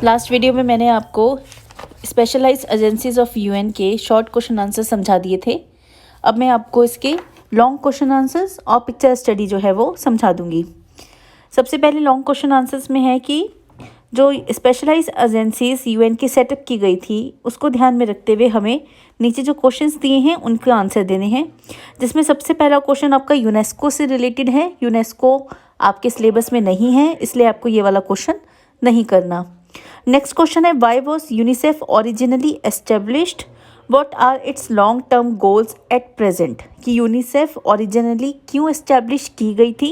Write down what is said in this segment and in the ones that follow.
Last video में मैंने आपको स्पेशलाइज्ड एजेंसीज ऑफ यूएन के शॉर्ट क्वेश्चन आंसर समझा दिए थे। अब मैं आपको इसके लॉन्ग क्वेश्चन आंसर्स और पिक्चर स्टडी जो है वो समझा दूंगी। सबसे पहले लॉन्ग क्वेश्चन आंसर्स में है कि जो स्पेशलाइज्ड एजेंसीज यूएन की सेटअप की गई थी उसको ध्यान में रखते हुए हमें नीचे जो क्वेश्चंस दिए हैं उनके आंसर देने हैं, जिसमें सबसे पहला क्वेश्चन आपका यूनेस्को से रिलेटेड है। यूनेस्को आपके सिलेबस में नहीं है, इसलिए आपको ये वाला क्वेश्चन नहीं करना। नेक्स्ट क्वेश्चन है, why was UNICEF originally established, what are its long term goals at present. कि यूनिसेफ ओरिजिनली क्यों एस्टेब्लिश की गई थी,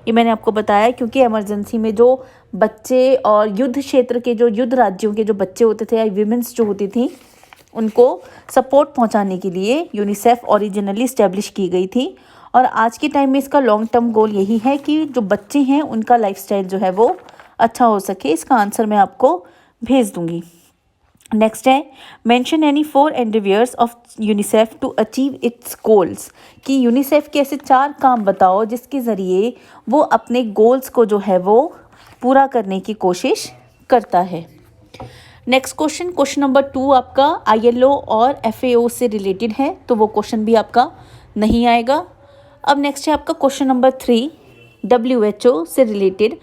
ये मैंने आपको बताया क्योंकि इमरजेंसी में जो बच्चे और युद्ध क्षेत्र के जो युद्ध राज्यों के जो बच्चे होते थे या विमेंस जो होती थी उनको सपोर्ट पहुंचाने के लिए यूनिसेफ ओरिजिनली इस्टेब्लिश की गई थी। और आज के टाइम में इसका लॉन्ग टर्म गोल यही है कि जो बच्चे हैं उनका लाइफस्टाइल जो है वो अच्छा हो सके। इसका आंसर मैं आपको भेज दूंगी। नेक्स्ट है, mention any 4 endeavours of UNICEF to achieve its goals. कि यूनिसेफ के ऐसे 4 काम बताओ जिसके ज़रिए वो अपने गोल्स को जो है वो पूरा करने की कोशिश करता है। नेक्स्ट क्वेश्चन नंबर 2 आपका ILO और FAO से रिलेटेड है, तो वो क्वेश्चन भी आपका नहीं आएगा। अब नेक्स्ट है आपका क्वेश्चन नंबर 3 WHO से related,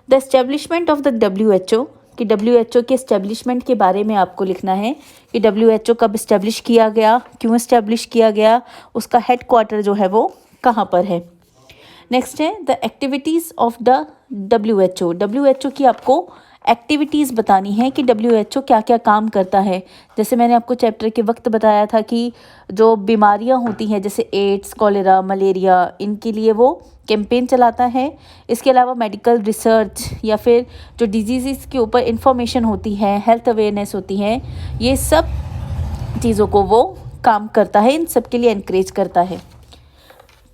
the establishment of the WHO। कि WHO के इस्टेब्लिशमेंट के बारे में आपको लिखना है कि WHO कब इस्टेब्लिश किया गया, क्यों इस्टेब्लिश किया गया, उसका हेड क्वार्टर जो है वो कहाँ पर है। नेक्स्ट है the activities of the WHO की आपको एक्टिविटीज़ बतानी है कि WHO क्या क्या काम करता है। जैसे मैंने आपको चैप्टर के वक्त बताया था कि जो बीमारियां होती हैं जैसे एड्स, कॉलेरा, मलेरिया, इनके लिए वो कैंपेन चलाता है। इसके अलावा मेडिकल रिसर्च या फिर जो डिजीज़ के ऊपर इंफॉर्मेशन होती है, हेल्थ अवेयरनेस होती है, ये सब चीज़ों को वो काम करता है, इन सब के लिए इनक्रेज करता है।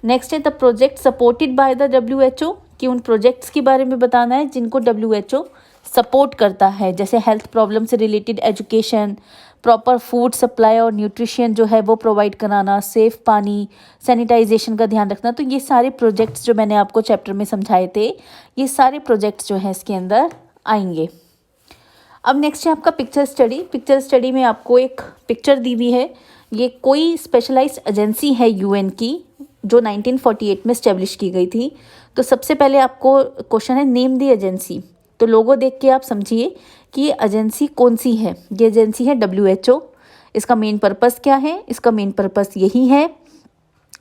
नेक्स्ट है the project supported by the WHO। कि उन प्रोजेक्ट्स के बारे में बताना है जिनको WHO सपोर्ट करता है, जैसे हेल्थ प्रॉब्लम से related education, proper food supply और न्यूट्रिशन जो है वो प्रोवाइड कराना, सेफ पानी, सैनिटाइजेशन का ध्यान रखना। तो ये सारे प्रोजेक्ट्स जो मैंने आपको चैप्टर में समझाए थे, ये सारे प्रोजेक्ट्स जो हैं इसके अंदर आएंगे। अब नेक्स्ट है आपका पिक्चर स्टडी। पिक्चर स्टडी में आपको एक पिक्चर दी हुई है। ये कोई स्पेशलाइज्ड एजेंसी है UN की जो 1948 में इस्टेब्लिश की गई थी। तो सबसे पहले आपको क्वेश्चन है, नेम द एजेंसी। तो लोगो देख के आप समझिए कि ये एजेंसी कौन सी है। ये एजेंसी है WHO। इसका मेन पर्पस क्या है? इसका मेन पर्पस यही है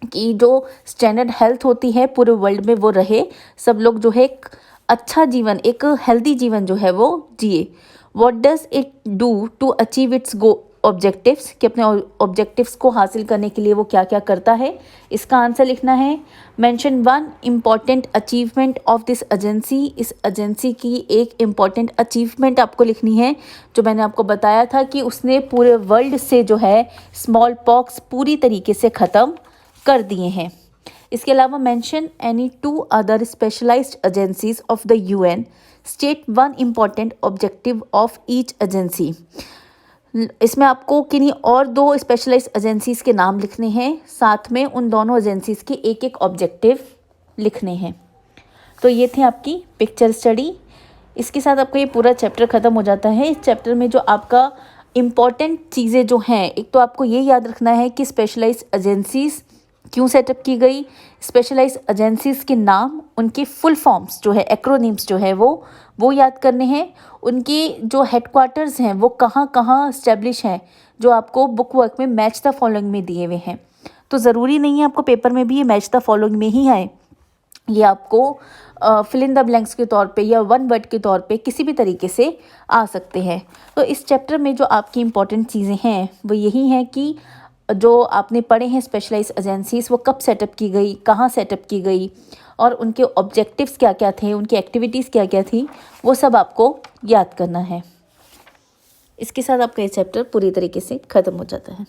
कि जो स्टैंडर्ड हेल्थ होती है पूरे वर्ल्ड में वो रहे, सब लोग जो है एक अच्छा जीवन, एक हेल्दी जीवन जो है वो जिए। What does it do to achieve its objectives. कि अपने ऑब्जेक्टिव्स को हासिल करने के लिए वो क्या क्या करता है, इसका आंसर लिखना है। Mention 1 important achievement of this agency. इस एजेंसी की एक इम्पॉर्टेंट अचीवमेंट आपको लिखनी है, जो मैंने आपको बताया था कि उसने पूरे वर्ल्ड से जो है स्मॉल पॉक्स पूरी तरीके से ख़त्म कर दिए हैं। इसके अलावा mention any 2 other specialised agencies of the UN। State 1 important objective of each agency. इसमें आपको किन्हीं और 2 स्पेशलाइज्ड एजेंसीज़ के नाम लिखने हैं, साथ में उन दोनों एजेंसीज़ के एक एक ऑब्जेक्टिव लिखने हैं। तो ये थी आपकी पिक्चर स्टडी। इसके साथ आपका ये पूरा चैप्टर ख़त्म हो जाता है। इस चैप्टर में जो आपका इम्पॉर्टेंट चीज़ें जो हैं, एक तो आपको ये याद रखना है कि स्पेशलाइज्ड एजेंसीज़ क्यों सेटअप की गई, स्पेशलाइज्ड एजेंसीज़ के नाम, उनके फुल फॉर्म्स जो है, एक्रोनिम्स जो है वो याद करने हैं। उनके जो हेडक्वार्टर्स हैं वो कहाँ कहाँ इस्टेब्लिश हैं, जो आपको बुक वर्क में मैच द फॉलोइंग में दिए हुए हैं। तो ज़रूरी नहीं है आपको पेपर में भी ये मैच द फॉलोइंग में ही आए, ये आपको फिल इन द ब्लैंक्स के तौर पे या 1 वर्ड के तौर पे किसी भी तरीके से आ सकते हैं। तो इस चैप्टर में जो आपकी इम्पॉर्टेंट चीज़ें हैं वो यही हैं कि जो आपने पढ़े हैं स्पेशलाइज्ड एजेंसीज़ वो कब सेटअप की गई, कहाँ सेटअप की गई, और उनके ऑब्जेक्टिव्स क्या क्या थे, उनकी एक्टिविटीज़ क्या क्या थी, वो सब आपको याद करना है। इसके साथ आपका ये चैप्टर पूरी तरीके से ख़त्म हो जाता है।